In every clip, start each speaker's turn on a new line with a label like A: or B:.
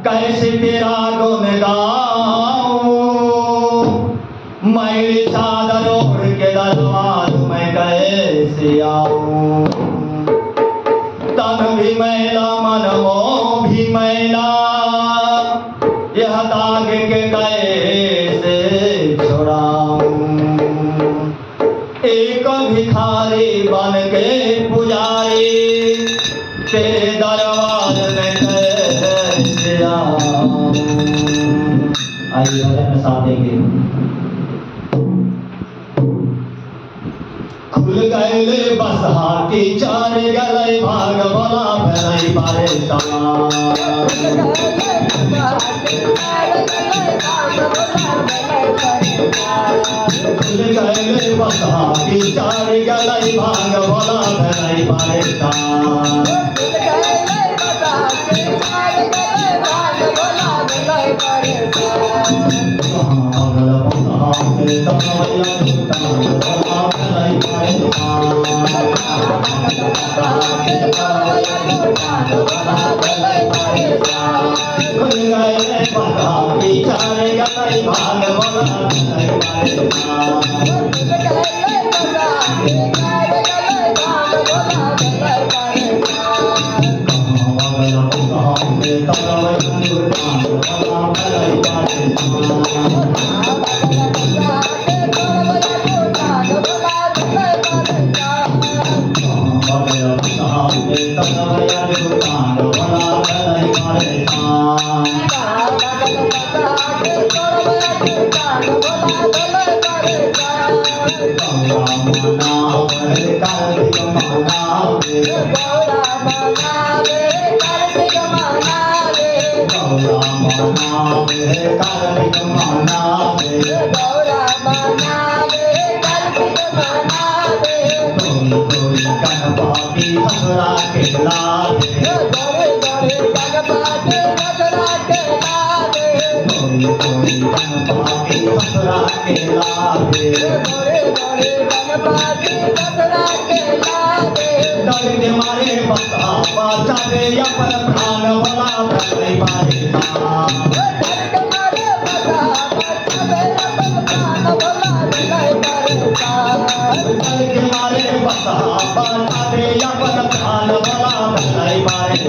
A: कैसे तेरा गुण गाऊं, मैली चादर ओढ़ के दरबार में कैसे आऊं। तन भी मैला मन मोह भी मैला, यह दाग के कैसे छुड़ाऊं। एक भिखारी बन के पुजारी तेरे दरबार में कैसे आऊं। आइए भजन में साथ देंगे। खुल गए बस हाथी चार गले भाग भला भलाई पारे खुल गए बस हाथी चार गले भाग भला भलाई पारे मारे बता बाचा दे या पर प्राण भला भलाई पारे मारे बता बाचा दे या पर प्राण भला भलाई पारे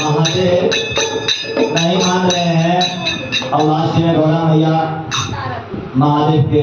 A: महादेव नहीं मान रहे हैं और लास्ट में गौरा मैया महादेव के